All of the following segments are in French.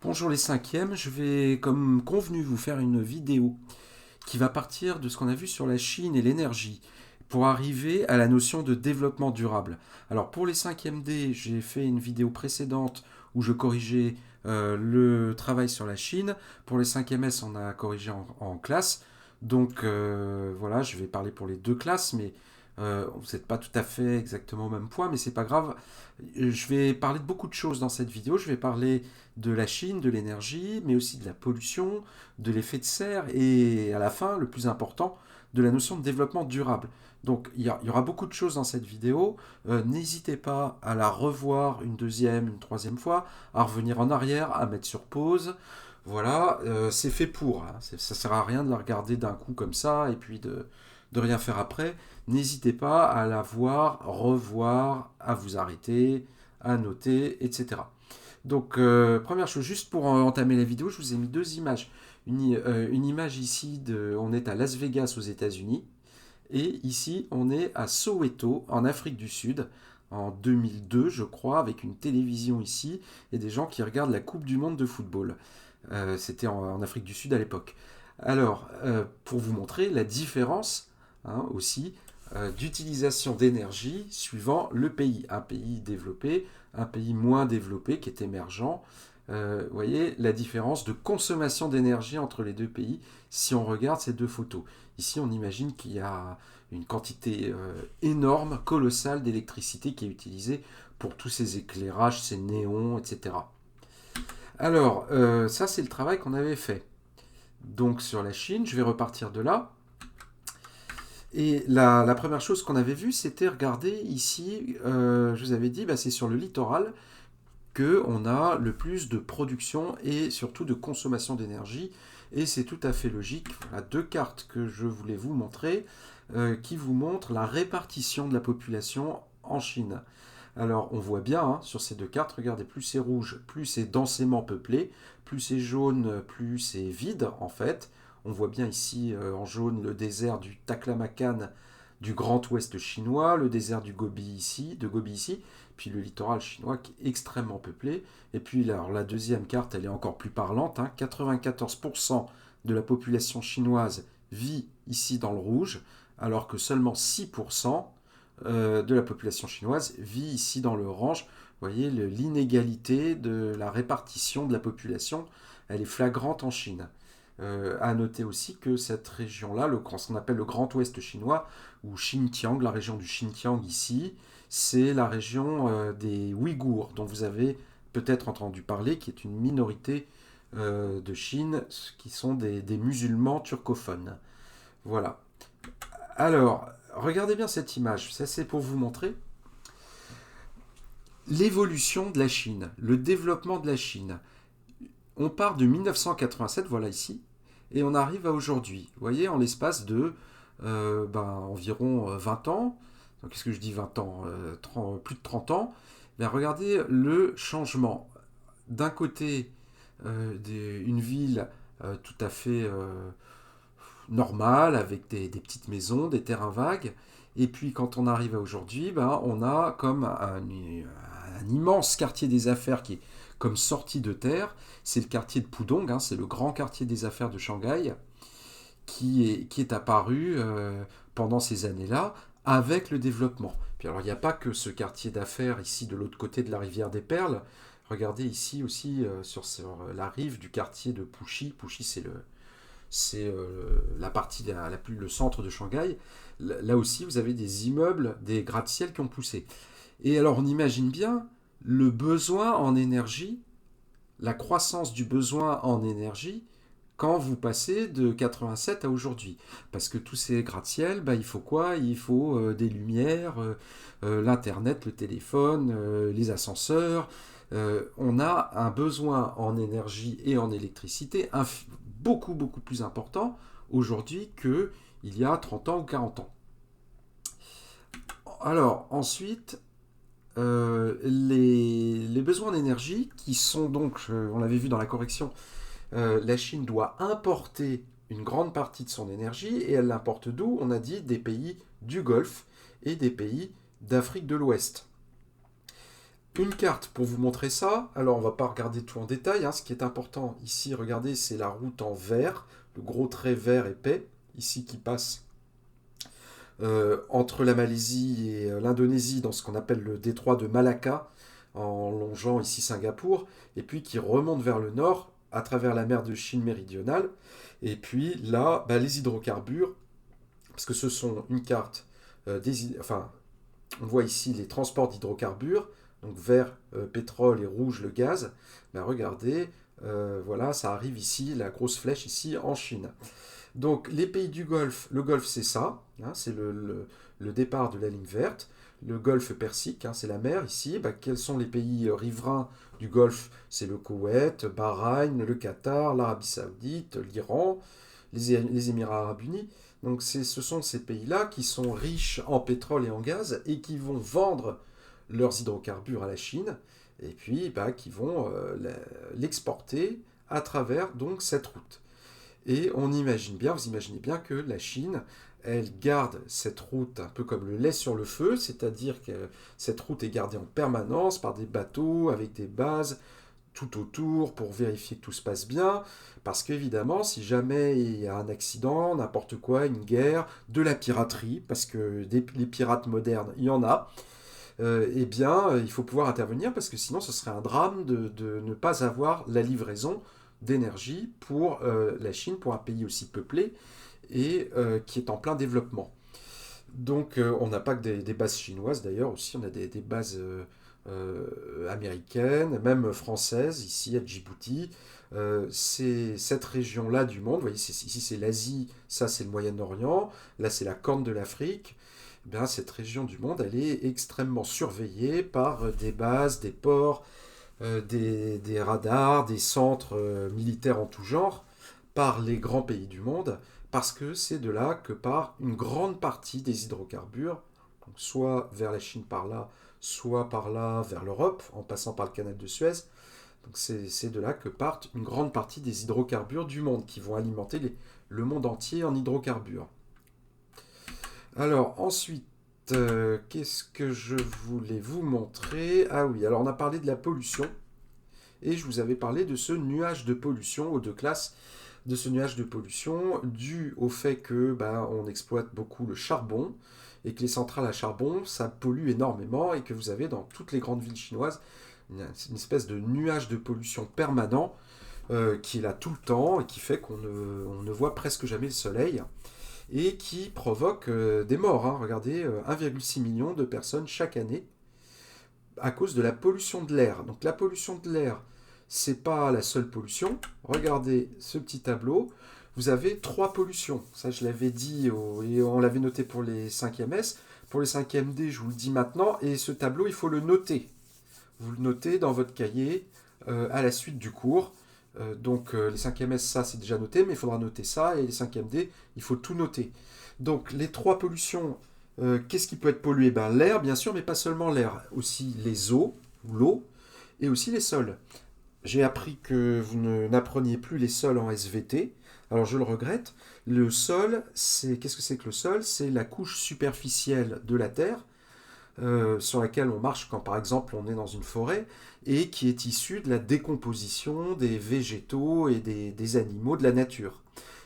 Bonjour les cinquièmes, je vais comme convenu vous faire une vidéo qui va partir de ce qu'on a vu sur la Chine et l'énergie pour arriver à la notion de développement durable. Alors pour les 5e D, j'ai fait une vidéo précédente où je corrigeais le travail sur la Chine. Pour les 5e S, on a corrigé en classe. Donc voilà, je vais parler pour les deux classes, mais vous n'êtes pas tout à fait exactement au même point, mais c'est pas grave. Je vais parler de beaucoup de choses dans cette vidéo. Je vais parler de la Chine, de l'énergie, mais aussi de la pollution, de l'effet de serre et à la fin, le plus important, de la notion de développement durable. Donc il y aura beaucoup de choses dans cette vidéo. N'hésitez pas à la revoir une deuxième, une troisième fois, à revenir en arrière, à mettre sur pause. Voilà, c'est fait pour. Hein. Ça sert à rien de la regarder d'un coup comme ça et puis de rien faire après. N'hésitez pas à la voir, revoir, à vous arrêter, à noter, etc. Donc, première chose, juste pour entamer la vidéo, je vous ai mis deux images. Une image ici, on est à Las Vegas aux États-Unis, et ici, on est à Soweto, en Afrique du Sud, en 2002, je crois, avec une télévision ici, et des gens qui regardent la Coupe du Monde de football. C'était en Afrique du Sud à l'époque. Alors, pour vous montrer la différence aussi d'utilisation d'énergie suivant le pays. Un pays développé, un pays moins développé qui est émergent. Vous voyez la différence de consommation d'énergie entre les deux pays si on regarde ces deux photos. Ici, on imagine qu'il y a une quantité énorme, colossale d'électricité qui est utilisée pour tous ces éclairages, ces néons, etc. Alors, ça, c'est le travail qu'on avait fait. Donc, sur la Chine, je vais repartir de là. Et la première chose qu'on avait vue, c'était regarder ici, je vous avais dit, bah, c'est sur le littoral qu'on a le plus de production et surtout de consommation d'énergie. Et c'est tout à fait logique. Voilà deux cartes que je voulais vous montrer qui vous montrent la répartition de la population en Chine. Alors on voit bien sur ces deux cartes, regardez, plus c'est rouge, plus c'est densément peuplé, plus c'est jaune, plus c'est vide en fait. On voit bien ici en jaune le désert du Taklamakan du Grand Ouest chinois, le désert du Gobi ici, puis le littoral chinois qui est extrêmement peuplé. Et puis alors, la deuxième carte, elle est encore plus parlante. 94% de la population chinoise vit ici dans le rouge, alors que seulement 6% de la population chinoise vit ici dans l'orange. Vous voyez, l'inégalité de la répartition de la population, elle est flagrante en Chine. À noter aussi que cette région-là, ce qu'on appelle le Grand Ouest chinois, ou Xinjiang, la région du Xinjiang ici, c'est la région des Ouïghours, dont vous avez peut-être entendu parler, qui est une minorité de Chine, qui sont des musulmans turcophones. Voilà. Alors, regardez bien cette image, ça c'est pour vous montrer l'évolution de la Chine, le développement de la Chine. On part de 1987, voilà ici, et on arrive à aujourd'hui. Vous voyez, en l'espace de environ 20 ans, qu'est-ce que je dis 20 ans, plus de 30 ans, regardez le changement. D'un côté, une ville tout à fait normale, avec des petites maisons, des terrains vagues, et puis quand on arrive à aujourd'hui, on a comme un immense quartier des affaires qui est comme sorti de terre. C'est le quartier de Pudong, c'est le grand quartier des affaires de Shanghai, qui est apparu pendant ces années-là avec le développement. Puis alors il n'y a pas que ce quartier d'affaires ici de l'autre côté de la rivière des Perles. Regardez ici aussi sur la rive du quartier de Puxi. Puxi c'est la partie le centre de Shanghai. Là aussi vous avez des immeubles, des gratte-ciel qui ont poussé. Et alors on imagine bien le besoin en énergie, la croissance du besoin en énergie quand vous passez de 87 à aujourd'hui. Parce que tous ces gratte-ciel, il faut quoi? Il faut des lumières, l'Internet, le téléphone, les ascenseurs. On a un besoin en énergie et en électricité beaucoup, beaucoup plus important aujourd'hui qu'il y a 30 ans ou 40 ans. Alors, ensuite, les besoins d'énergie qui sont donc, on l'avait vu dans la correction, la Chine doit importer une grande partie de son énergie et elle l'importe d'où? On a dit des pays du Golfe et des pays d'Afrique de l'Ouest. Une carte pour vous montrer ça. Alors, on va pas regarder tout en détail, hein. Ce qui est important ici, regardez, c'est la route en vert, le gros trait vert épais, ici qui passe entre la Malaisie et l'Indonésie dans ce qu'on appelle le détroit de Malacca, en longeant ici Singapour, et puis qui remonte vers le nord à travers la mer de Chine méridionale. Et puis là, bah, les hydrocarbures, parce que ce sont une carte enfin, on voit ici les transports d'hydrocarbures, donc vert, pétrole et rouge le gaz. Ben regardez, voilà, ça arrive ici, la grosse flèche ici en Chine. Donc les pays du Golfe, le Golfe c'est ça, hein, c'est le départ de la ligne verte. Le Golfe Persique, hein, c'est la mer ici. Ben, quels sont les pays riverains du Golfe? C'est le Koweït, Bahreïn, le Qatar, l'Arabie Saoudite, l'Iran, les Émirats Arabes Unis. Donc ce sont ces pays-là qui sont riches en pétrole et en gaz et qui vont vendre leurs hydrocarbures à la Chine et puis bah, qui vont l'exporter à travers donc cette route. Et on imagine bien, vous imaginez bien que la Chine, elle garde cette route un peu comme le lait sur le feu, c'est-à-dire que cette route est gardée en permanence par des bateaux avec des bases tout autour pour vérifier que tout se passe bien. Parce qu'évidemment, si jamais il y a un accident, n'importe quoi, une guerre, de la piraterie, parce que les pirates modernes, il y en a, eh bien, il faut pouvoir intervenir parce que sinon, ce serait un drame de ne pas avoir la livraison d'énergie pour la Chine, pour un pays aussi peuplé et qui est en plein développement. Donc, on n'a pas que des bases chinoises d'ailleurs, aussi, on a des bases américaines, même françaises, ici à Djibouti. C'est cette région-là du monde, vous voyez, ici c'est l'Asie, ça c'est le Moyen-Orient, là c'est la Corne de l'Afrique. Eh bien, cette région du monde, elle est extrêmement surveillée par des bases, des ports, des radars, des centres militaires en tout genre, par les grands pays du monde, parce que c'est de là que part une grande partie des hydrocarbures, donc soit vers la Chine par là, soit par là vers l'Europe, en passant par le canal de Suez. Donc c'est de là que partent une grande partie des hydrocarbures du monde, qui vont alimenter le monde entier en hydrocarbures. Alors ensuite, qu'est-ce que je voulais vous montrer? Ah oui, alors on a parlé de la pollution, et je vous avais parlé de ce nuage de pollution aux deux classes, de ce nuage de pollution dû au fait que bah, on exploite beaucoup le charbon et que les centrales à charbon ça pollue énormément et que vous avez dans toutes les grandes villes chinoises une espèce de nuage de pollution permanent qui est là tout le temps et qui fait on ne voit presque jamais le soleil et qui provoque des morts, hein. Regardez, 1,6 million de personnes chaque année à cause de la pollution de l'air. Donc la pollution de l'air, c'est pas la seule pollution. Regardez ce petit tableau. Vous avez trois pollutions. Ça, je l'avais dit et on l'avait noté pour les 5e S. Pour les 5e D, je vous le dis maintenant. Et ce tableau, il faut le noter. Vous le notez dans votre cahier à la suite du cours. Donc les 5e S, ça c'est déjà noté, mais il faudra noter ça. Et les 5e D, il faut tout noter. Donc les trois pollutions, qu'est-ce qui peut être pollué? Ben, l'air, bien sûr, mais pas seulement l'air. Aussi les eaux, ou l'eau, et aussi les sols. J'ai appris que vous n'appreniez plus les sols en SVT. Alors je le regrette. Le sol, qu'est-ce que c'est que le sol? C'est la couche superficielle de la Terre sur laquelle on marche quand par exemple on est dans une forêt et qui est issue de la décomposition des végétaux et des animaux de la nature.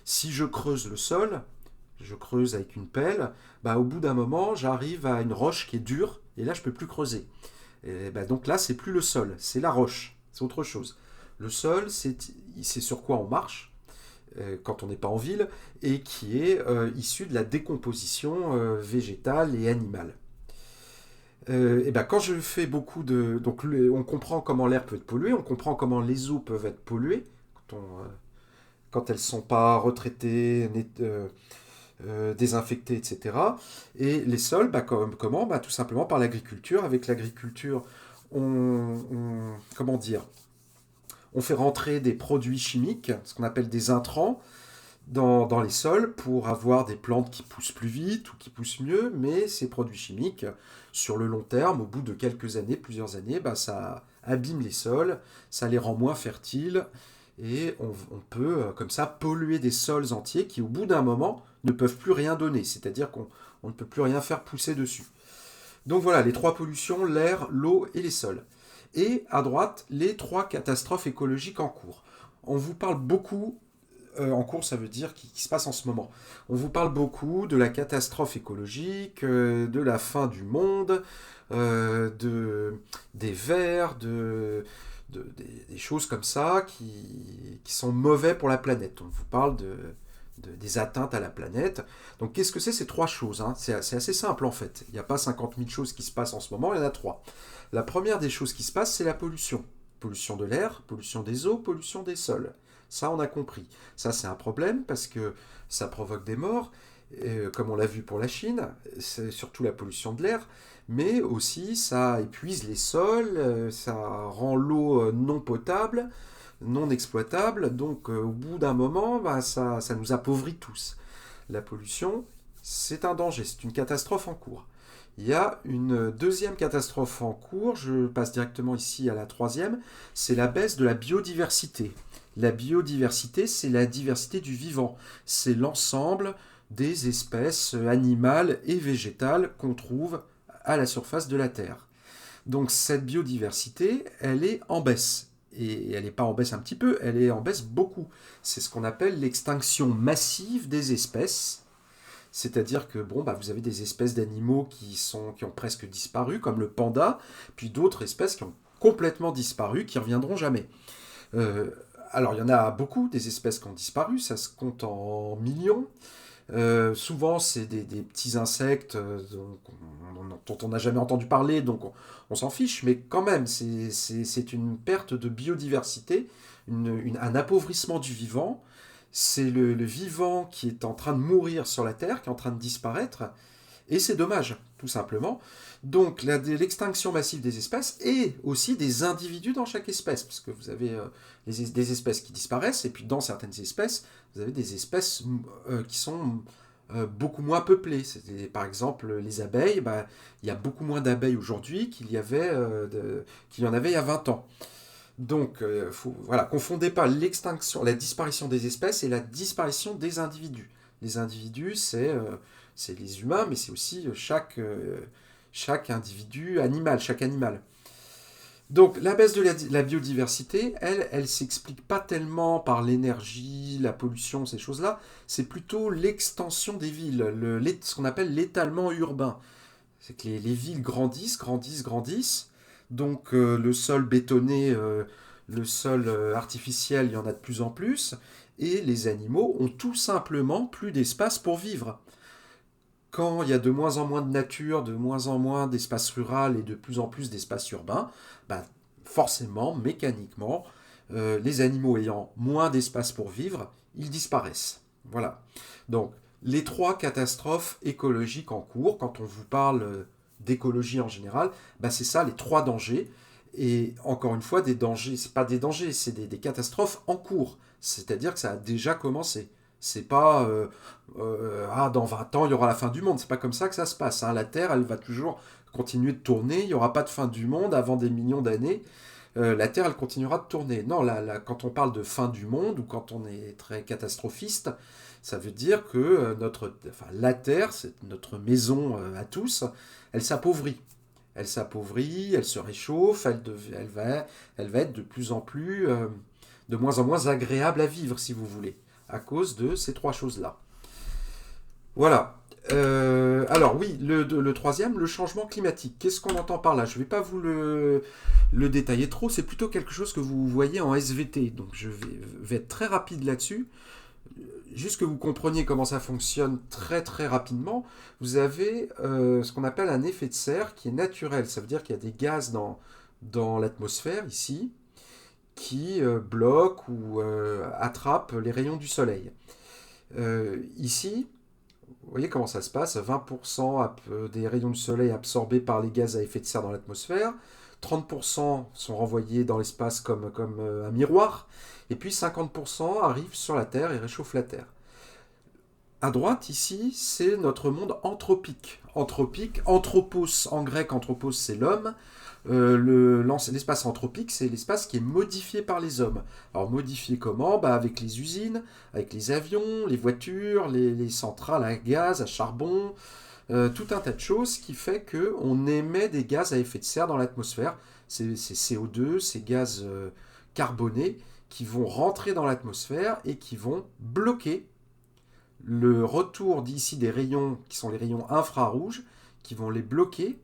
Si je creuse le sol, je creuse avec une pelle, bah, au bout d'un moment j'arrive à une roche qui est dure et là je ne peux plus creuser. Et bah, donc là c'est plus le sol, c'est la roche, c'est autre chose. Le sol c'est sur quoi on marche quand on n'est pas en ville et qui est issu de la décomposition végétale et animale. Et ben quand je fais beaucoup de... Donc on comprend comment l'air peut être pollué, on comprend comment les eaux peuvent être polluées quand elles ne sont pas retraitées, désinfectées, etc. Et les sols, bah, comment? Bah, tout simplement par l'agriculture. Avec l'agriculture, comment dire? On fait rentrer des produits chimiques, ce qu'on appelle des intrants, dans les sols pour avoir des plantes qui poussent plus vite ou qui poussent mieux, mais ces produits chimiques, sur le long terme, au bout de quelques années, plusieurs années, bah, ça abîme les sols, ça les rend moins fertiles, et on peut comme ça polluer des sols entiers qui, au bout d'un moment, ne peuvent plus rien donner, c'est-à-dire qu'on ne peut plus rien faire pousser dessus. Donc voilà, les trois pollutions, l'air, l'eau et les sols. et à droite, les 3 catastrophes écologiques en cours. On vous parle beaucoup, en cours ça veut dire qui se passe en ce moment, on vous parle beaucoup de la catastrophe écologique, de la fin du monde, des vers, des choses comme ça qui sont mauvais pour la planète. On vous parle des atteintes à la planète. Donc qu'est-ce que c'est ces 3 choses, hein? C'est assez simple en fait. Il n'y a pas 50 000 choses qui se passent en ce moment, il y en a 3. La première des choses qui se passent, c'est la pollution. Pollution de l'air, pollution des eaux, pollution des sols. Ça, on a compris. Ça, c'est un problème parce que ça provoque des morts, comme on l'a vu pour la Chine, c'est surtout la pollution de l'air, mais aussi ça épuise les sols, ça rend l'eau non potable, non exploitable, donc au bout d'un moment, bah, ça nous appauvrit tous. La pollution, c'est un danger, c'est une catastrophe en cours. Il y a une deuxième catastrophe en cours, je passe directement ici à la troisième, c'est la baisse de la biodiversité. La biodiversité, c'est la diversité du vivant, c'est l'ensemble des espèces animales et végétales qu'on trouve à la surface de la Terre. Donc cette biodiversité, elle est en baisse. Et elle n'est pas en baisse un petit peu, elle est en baisse beaucoup. C'est ce qu'on appelle l'extinction massive des espèces. C'est-à-dire que bon, bah, vous avez des espèces d'animaux qui ont presque disparu, comme le panda, puis d'autres espèces qui ont complètement disparu, qui ne reviendront jamais. Euh, alors, il y en a beaucoup, des espèces qui ont disparu, ça se compte en millions. Souvent, c'est des petits insectes dont on n'a jamais entendu parler, donc on s'en fiche, mais quand même, c'est une perte de biodiversité, un appauvrissement du vivant. C'est le vivant qui est en train de mourir sur la Terre, qui est en train de disparaître, et c'est dommage, tout simplement. Donc l'extinction massive des espèces et aussi des individus dans chaque espèce, parce que vous avez des espèces qui disparaissent, et puis dans certaines espèces, vous avez des espèces qui sont beaucoup moins peuplées. Par exemple, les abeilles, bah, il y a beaucoup moins d'abeilles aujourd'hui qu'il y en avait il y a 20 ans. Donc, voilà, confondez pas l'extinction, la disparition des espèces et la disparition des individus. Les individus, c'est les humains, mais c'est aussi chaque individu animal, chaque animal. Donc la baisse de la biodiversité, elle s'explique pas tellement par l'énergie, la pollution, ces choses-là, c'est plutôt l'extension des villes, ce qu'on appelle l'étalement urbain. C'est que les villes grandissent, grandissent, grandissent, donc le sol bétonné, le sol artificiel, il y en a de plus en plus, et les animaux ont tout simplement plus d'espace pour vivre. Quand il y a de moins en moins de nature, de moins en moins d'espace rural et de plus en plus d'espace urbain, bah, forcément, mécaniquement, les animaux ayant moins d'espace pour vivre, ils disparaissent. Voilà. Donc, les 3 catastrophes écologiques en cours, quand on vous parle d'écologie en général, bah, c'est ça, les 3 dangers. Et encore une fois, des dangers, c'est pas des dangers, c'est des catastrophes en cours. C'est-à-dire que ça a déjà commencé. C'est pas dans 20 ans il y aura la fin du monde. C'est pas comme ça que ça se passe, hein. La Terre, elle va toujours continuer de tourner. Il n'y aura pas de fin du monde avant des millions d'années. La Terre, elle continuera de tourner. Non, quand on parle de fin du monde ou quand on est très catastrophiste, ça veut dire que la Terre, c'est notre maison à tous, elle s'appauvrit. Elle s'appauvrit, elle se réchauffe, elle va être de plus en plus, de moins en moins agréable à vivre, si vous voulez, à cause de ces 3 choses-là. Voilà. Alors oui, le troisième, le changement climatique. Qu'est-ce qu'on entend par là? Je ne vais pas vous le détailler trop, c'est plutôt quelque chose que vous voyez en SVT. Donc vais être très rapide là-dessus. Juste que vous compreniez comment ça fonctionne très très rapidement, vous avez ce qu'on appelle un effet de serre qui est naturel. Ça veut dire qu'il y a des gaz dans l'atmosphère ici qui bloquent ou attrapent les rayons du soleil. Ici, vous voyez comment ça se passe, 20% des rayons du soleil absorbés par les gaz à effet de serre dans l'atmosphère, 30% sont renvoyés dans l'espace comme un miroir, et puis 50% arrivent sur la Terre et réchauffent la Terre. À droite, ici, c'est notre monde anthropique. Anthropique, anthropos, en grec, anthropos, c'est l'homme. L'espace anthropique, c'est l'espace qui est modifié par les hommes. Alors, modifié comment? Avec les usines, avec les avions, les voitures, les centrales à gaz, à charbon, tout un tas de choses qui fait qu'on émet des gaz à effet de serre dans l'atmosphère. ces CO2, ces gaz carbonés, qui vont rentrer dans l'atmosphère et qui vont bloquer le retour d'ici des rayons, qui sont les rayons infrarouges, qui vont les bloquer,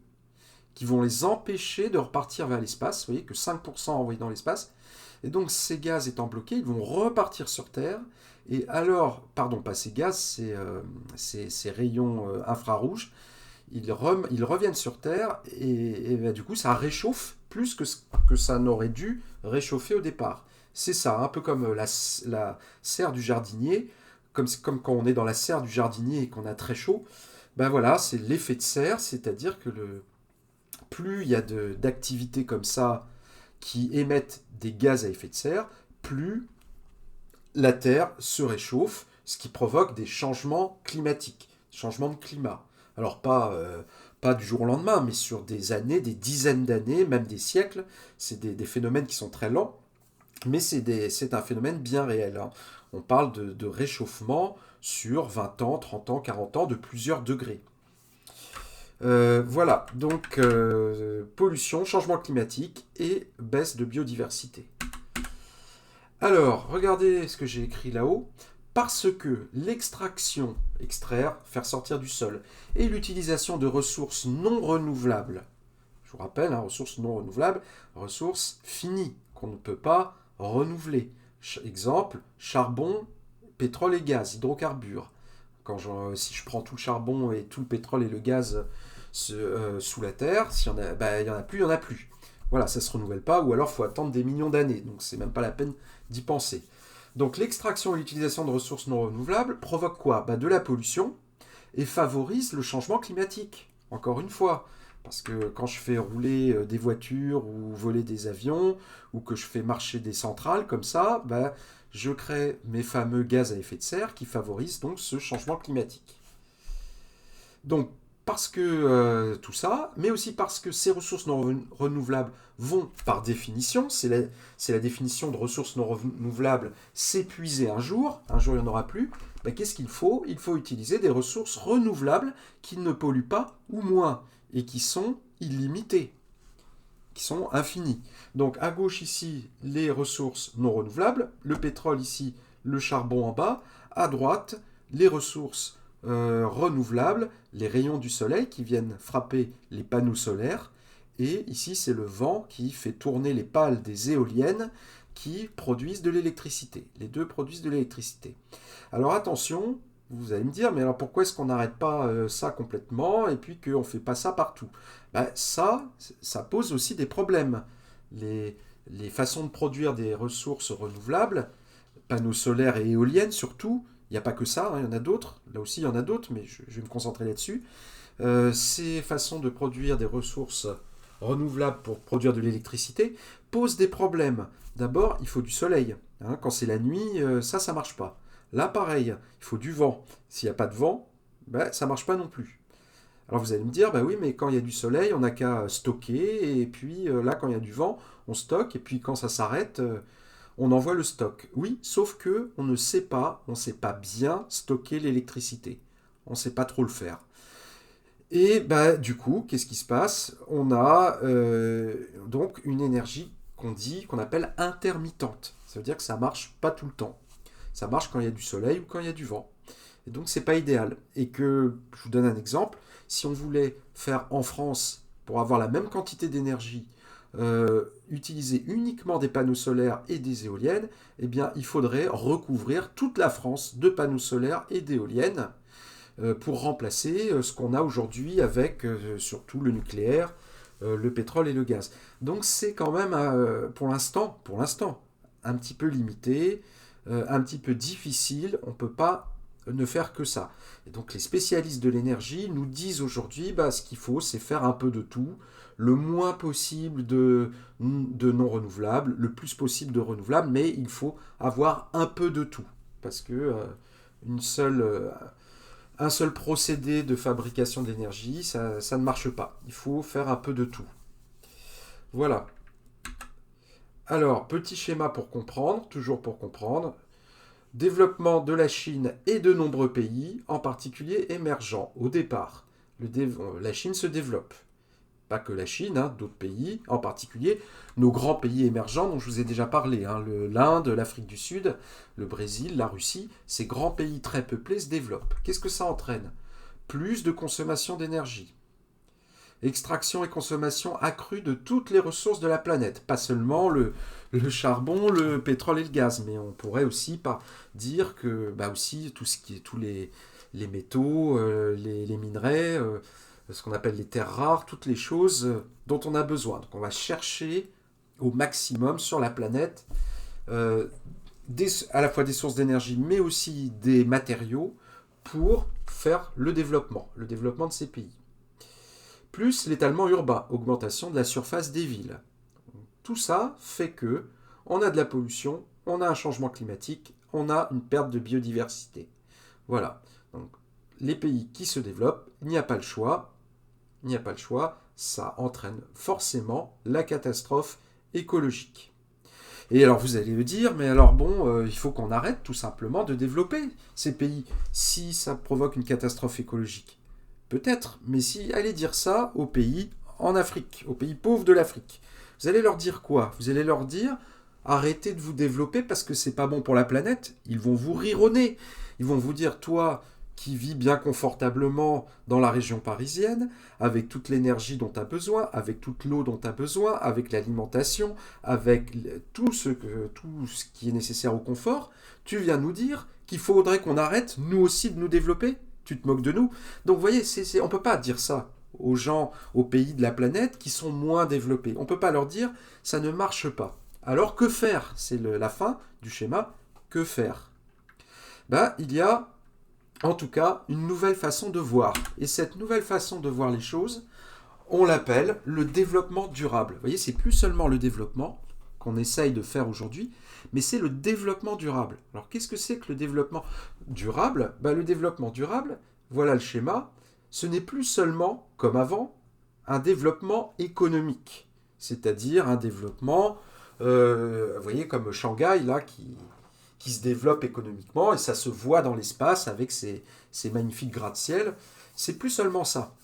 qui vont les empêcher de repartir vers l'espace. Vous voyez que 5% envoyés dans l'espace. Et donc ces gaz étant bloqués, ils vont repartir sur Terre. Et alors, pardon, pas ces gaz, ces rayons infrarouges, ils reviennent sur Terre et du coup ça réchauffe plus que ça n'aurait dû réchauffer au départ. C'est ça, un peu comme la serre du jardinier, comme quand on est dans la serre du jardinier et qu'on a très chaud. Ben voilà, c'est l'effet de serre, c'est-à-dire que plus il y a d'activités comme ça qui émettent des gaz à effet de serre, plus la Terre se réchauffe, ce qui provoque des changements climatiques, changements de climat. Alors pas du jour au lendemain, mais sur des années, des dizaines d'années, même des siècles. C'est des phénomènes qui sont très lents, mais c'est un phénomène bien réel. Hein. On parle de réchauffement sur 20 ans, 30 ans, 40 ans, de plusieurs degrés. Voilà, donc pollution, changement climatique et baisse de biodiversité. Alors, regardez ce que j'ai écrit là-haut. Parce que l'extraction, extraire, faire sortir du sol, et l'utilisation de ressources non renouvelables, je vous rappelle, hein, ressources non renouvelables, ressources finies, qu'on ne peut pas renouveler. Exemple, charbon, pétrole et gaz, hydrocarbures. Si je prends tout le charbon et tout le pétrole et le gaz sous la terre, s'il y en a, il y en a plus, il y en a plus. Voilà, ça ne se renouvelle pas, ou alors il faut attendre des millions d'années, donc c'est même pas la peine d'y penser. Donc l'extraction et l'utilisation de ressources non renouvelables provoquent quoi? De la pollution et favorise le changement climatique, encore une fois. Parce que quand je fais rouler des voitures ou voler des avions, ou que je fais marcher des centrales comme ça, je crée mes fameux gaz à effet de serre qui favorisent donc ce changement climatique. Donc, parce que tout ça, mais aussi parce que ces ressources non renouvelables vont, par définition, c'est la définition de ressources non renouvelables, s'épuiser un jour il n'y en aura plus, qu'est-ce qu'il faut? Il faut utiliser des ressources renouvelables qui ne polluent pas ou moins, et qui sont illimitées, qui sont infinies. Donc à gauche ici, les ressources non renouvelables, le pétrole ici, le charbon en bas, à droite, les ressources renouvelables, les rayons du soleil qui viennent frapper les panneaux solaires, et ici c'est le vent qui fait tourner les pales des éoliennes qui produisent de l'électricité. Les deux produisent de l'électricité. Alors attention, vous allez me dire, mais alors pourquoi est-ce qu'on n'arrête pas ça complètement et puis qu'on ne fait pas ça partout? Ça pose aussi des problèmes. Les façons de produire des ressources renouvelables, panneaux solaires et éoliennes surtout, il n'y a pas que ça, hein, il y en a d'autres. Là aussi, il y en a d'autres, mais je vais me concentrer là-dessus. Ces façons de produire des ressources renouvelables pour produire de l'électricité posent des problèmes. D'abord, il faut du soleil. Hein, quand c'est la nuit, ça ne marche pas. Là, pareil, il faut du vent. S'il n'y a pas de vent, ça ne marche pas non plus. Alors vous allez me dire, oui, mais quand il y a du soleil, on n'a qu'à stocker, et puis là, quand il y a du vent, on stocke, et puis quand ça s'arrête, on envoie le stock. Oui, sauf que on ne sait pas bien stocker l'électricité. On ne sait pas trop le faire. Et du coup, qu'est-ce qui se passe? On a donc une énergie qu'on appelle intermittente. Ça veut dire que ça marche pas tout le temps. Ça marche quand il y a du soleil ou quand il y a du vent. Et donc c'est pas idéal. Et que, je vous donne un exemple, si on voulait faire en France, pour avoir la même quantité d'énergie, utiliser uniquement des panneaux solaires et des éoliennes, eh bien il faudrait recouvrir toute la France de panneaux solaires et d'éoliennes pour remplacer ce qu'on a aujourd'hui avec surtout le nucléaire, le pétrole et le gaz. Donc c'est quand même pour l'instant, un petit peu limité, un petit peu difficile, on ne peut pas ne faire que ça. Et donc les spécialistes de l'énergie nous disent aujourd'hui ce qu'il faut, c'est faire un peu de tout, le moins possible de non renouvelables, le plus possible de renouvelables, mais il faut avoir un peu de tout. Parce que un seul procédé de fabrication d'énergie, ça ne marche pas. Il faut faire un peu de tout. Voilà. Alors, petit schéma pour comprendre, toujours pour comprendre. Développement de la Chine et de nombreux pays, en particulier émergents, au départ. La Chine se développe. pas que la Chine, hein, d'autres pays, en particulier nos grands pays émergents dont je vous ai déjà parlé, hein, l'Inde, l'Afrique du Sud, le Brésil, la Russie, ces grands pays très peuplés se développent. Qu'est-ce que ça entraîne? Plus de consommation d'énergie. Extraction et consommation accrue de toutes les ressources de la planète, pas seulement le charbon, le pétrole et le gaz, mais on pourrait aussi dire que aussi tout ce qui est tous les métaux, les minerais, ce qu'on appelle les terres rares, toutes les choses dont on a besoin. Donc on va chercher au maximum sur la planète à la fois des sources d'énergie, mais aussi des matériaux pour faire le développement de ces pays. Plus l'étalement urbain, augmentation de la surface des villes. Tout ça fait que on a de la pollution, on a un changement climatique, on a une perte de biodiversité. Voilà. Donc, les pays qui se développent, il n'y a pas le choix. Ça entraîne forcément la catastrophe écologique. Et alors vous allez me dire, mais alors bon, il faut qu'on arrête tout simplement de développer ces pays si ça provoque une catastrophe écologique. Peut-être, mais si allez dire ça aux pays en Afrique, aux pays pauvres de l'Afrique, vous allez leur dire quoi? Vous allez leur dire arrêtez de vous développer parce que c'est pas bon pour la planète. Ils vont vous rire au nez. Ils vont vous dire toi qui vis bien confortablement dans la région parisienne, avec toute l'énergie dont tu as besoin, avec toute l'eau dont tu as besoin, avec l'alimentation, avec tout ce qui est nécessaire au confort, tu viens nous dire qu'il faudrait qu'on arrête, nous aussi, de nous développer? Tu te moques de nous? Donc vous voyez, on ne peut pas dire ça aux gens, aux pays de la planète qui sont moins développés. On ne peut pas leur dire ça ne marche pas. Alors que faire? C'est la fin du schéma. Que faire? Il y a en tout cas une nouvelle façon de voir. Et cette nouvelle façon de voir les choses, on l'appelle le développement durable. Vous voyez, c'est plus seulement le développement qu'on essaye de faire aujourd'hui, mais c'est le développement durable. Alors qu'est-ce que c'est que le développement durable? Le développement durable, voilà le schéma, ce n'est plus seulement, comme avant, un développement économique, c'est-à-dire un développement, vous voyez, comme Shanghai, là, qui se développe économiquement, et ça se voit dans l'espace avec ces magnifiques gratte-ciel. C'est plus seulement ça.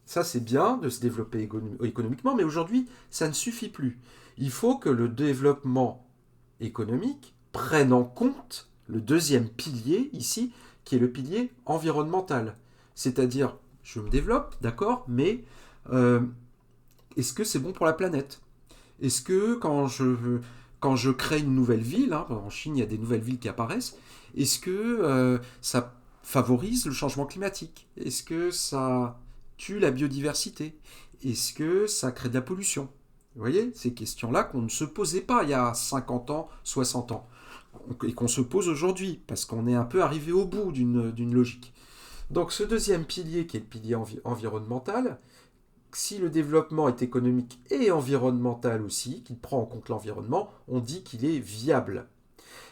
Ça, c'est bien de se développer économiquement, mais aujourd'hui, ça ne suffit plus. Il faut que le développement économique prenne en compte le deuxième pilier ici, qui est le pilier environnemental. C'est-à-dire, je me développe, d'accord, mais est-ce que c'est bon pour la planète? Est-ce que quand je crée une nouvelle ville, hein, en Chine il y a des nouvelles villes qui apparaissent, est-ce que ça favorise le changement climatique? Est-ce que ça tue la biodiversité? Est-ce que ça crée de la pollution? Vous voyez, ces questions-là qu'on ne se posait pas il y a 50 ans, 60 ans, et qu'on se pose aujourd'hui, parce qu'on est un peu arrivé au bout d'une logique. Donc ce deuxième pilier, qui est le pilier environnemental, si le développement est économique et environnemental aussi, qu'il prend en compte l'environnement, on dit qu'il est viable.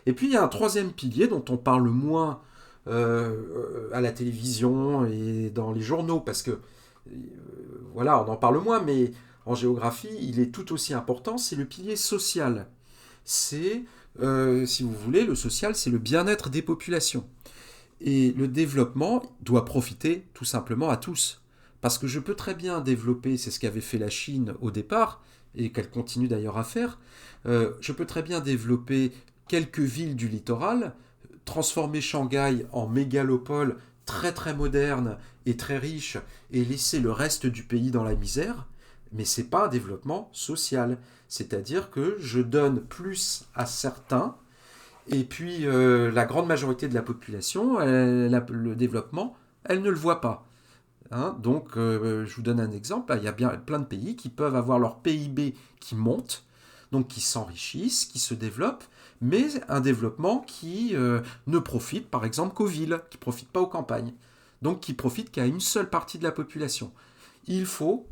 Et puis il y a un troisième pilier dont on parle moins à la télévision et dans les journaux, parce que voilà, on en parle moins, mais en géographie, il est tout aussi important, c'est le pilier social. C'est, si vous voulez, le social, c'est le bien-être des populations. Et le développement doit profiter tout simplement à tous. Parce que je peux très bien développer, c'est ce qu'avait fait la Chine au départ, et qu'elle continue d'ailleurs à faire, je peux très bien développer quelques villes du littoral, transformer Shanghai en mégalopole très très moderne et très riche, et laisser le reste du pays dans la misère, mais ce n'est pas un développement social. C'est-à-dire que je donne plus à certains, et puis la grande majorité de la population, le développement, elle ne le voit pas. Hein, donc, je vous donne un exemple. Il y a bien plein de pays qui peuvent avoir leur PIB qui monte, donc qui s'enrichissent, qui se développent, mais un développement qui ne profite, par exemple, qu'aux villes, qui ne profite pas aux campagnes, donc qui profite qu'à une seule partie de la population. Il faut,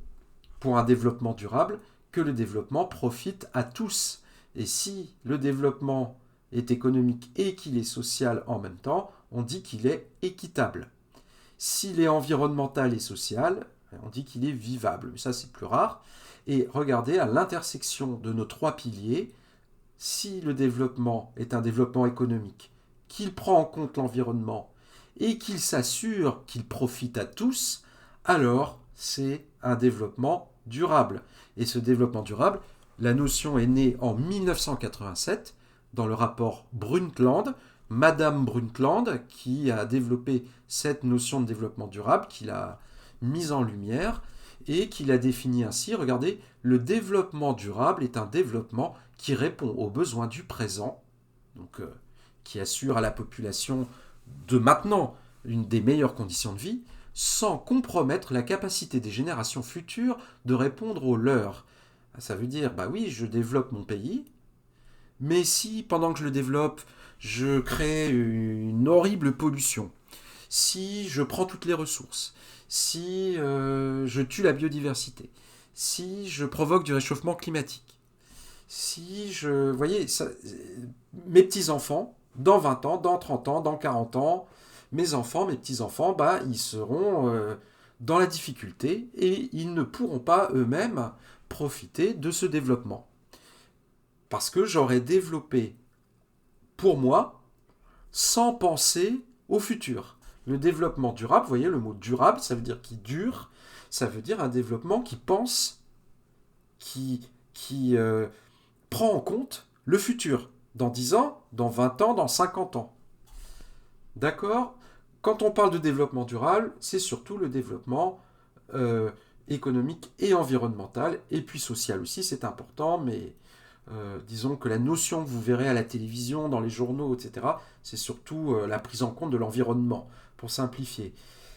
pour un développement durable, que le développement profite à tous. Et si le développement est économique et qu'il est social en même temps, on dit qu'il est équitable. S'il est environnemental et social, on dit qu'il est vivable. Ça, c'est plus rare. Et regardez, à l'intersection de nos trois piliers, si le développement est un développement économique, qu'il prend en compte l'environnement et qu'il s'assure qu'il profite à tous, alors c'est un développement durable. Et ce développement durable, la notion est née en 1987 dans le rapport Brundtland, Madame Brundtland qui a développé cette notion de développement durable, qui l'a mise en lumière et qui l'a définie ainsi. Regardez, le développement durable est un développement qui répond aux besoins du présent, donc qui assure à la population de maintenant une des meilleures conditions de vie, sans compromettre la capacité des générations futures de répondre aux leurs. Ça veut dire, bah oui, je développe mon pays, mais si pendant que je le développe, je crée une horrible pollution, si je prends toutes les ressources, si je tue la biodiversité, si je provoque du réchauffement climatique, si je... Vous voyez, ça, mes petits-enfants, dans 20 ans, dans 30 ans, dans 40 ans, mes enfants, mes petits-enfants, bah, ils seront dans la difficulté et ils ne pourront pas eux-mêmes profiter de ce développement. Parce que j'aurais développé pour moi sans penser au futur. Le développement durable, vous voyez le mot durable, ça veut dire qui dure, ça veut dire un développement qui pense, qui prend en compte le futur, dans 10 ans, dans 20 ans, dans 50 ans. D'accord ? Quand on parle de développement durable, c'est surtout le développement économique et environnemental, et puis social aussi, c'est important, mais disons que la notion que vous verrez à la télévision, dans les journaux, etc., c'est surtout la prise en compte de l'environnement, pour simplifier.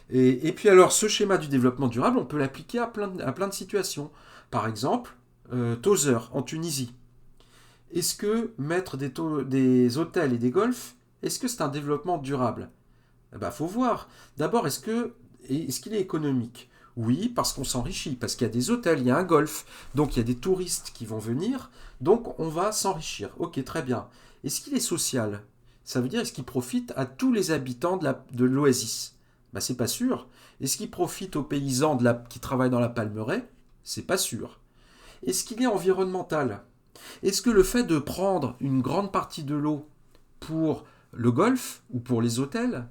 Et puis alors, ce schéma du développement durable, on peut l'appliquer à plein de situations. Par exemple, Tozeur, en Tunisie. Est-ce que mettre des hôtels et des golfs, est-ce que c'est un développement durable ? Eh ben, faut voir. D'abord, est-ce qu'il est économique ? Oui, parce qu'on s'enrichit, parce qu'il y a des hôtels, il y a un golf, donc il y a des touristes qui vont venir, donc on va s'enrichir. Ok, très bien. Est-ce qu'il est social ? Ça veut dire, est-ce qu'il profite à tous les habitants de l'oasis ? Ben, c'est pas sûr. Est-ce qu'il profite aux paysans qui travaillent dans la palmeraie ? C'est pas sûr. Est-ce qu'il est environnemental ? Est-ce que le fait de prendre une grande partie de l'eau pour le golf ou pour les hôtels,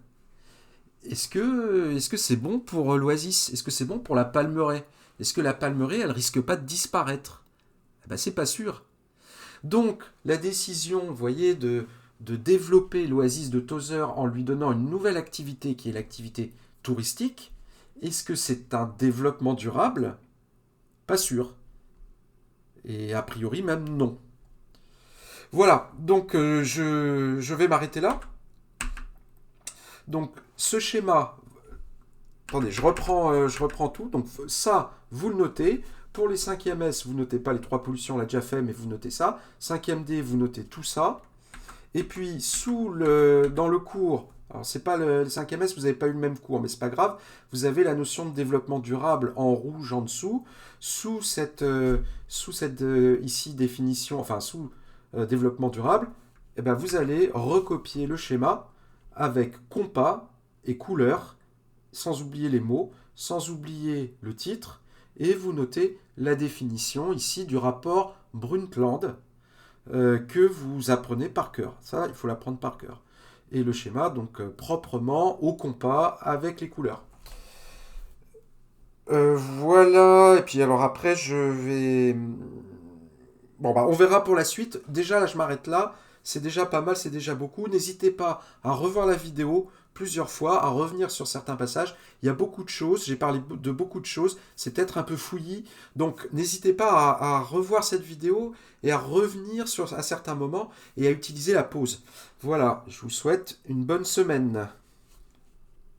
est-ce que c'est bon pour l'oasis ? Est-ce que c'est bon pour la palmeraie ? Est-ce que la palmeraie, elle risque pas de disparaître ? Eh ben, c'est pas sûr. Donc, la décision, vous voyez, de développer l'oasis de Tozeur en lui donnant une nouvelle activité qui est l'activité touristique, est-ce que c'est un développement durable ? Pas sûr. Et a priori, même non. Voilà, donc je vais m'arrêter là. Donc, ce schéma, attendez, je reprends tout. Donc, ça, vous le notez. Pour les 5e S, vous notez pas les 3 pollutions, on l'a déjà fait, mais vous notez ça. 5e D, vous notez tout ça. Et puis, dans le cours, alors c'est pas le 5e S, vous n'avez pas eu le même cours, mais c'est pas grave, vous avez la notion de développement durable en rouge en dessous, sous cette ici définition, enfin sous développement durable, et ben vous allez recopier le schéma avec compas et couleurs, sans oublier les mots, sans oublier le titre, et vous notez la définition ici du rapport Brundtland que vous apprenez par cœur. Ça, il faut l'apprendre par cœur. Et le schéma, donc proprement au compas avec les couleurs. Voilà, et puis alors après, je vais... Bon, bah, on verra pour la suite. Déjà, là, je m'arrête là. C'est déjà pas mal, c'est déjà beaucoup. N'hésitez pas à revoir la vidéo plusieurs fois, à revenir sur certains passages. Il y a beaucoup de choses, j'ai parlé de beaucoup de choses, c'est peut-être un peu fouillis. Donc n'hésitez pas à revoir cette vidéo et à revenir à certains moments et à utiliser la pause. Voilà, je vous souhaite une bonne semaine.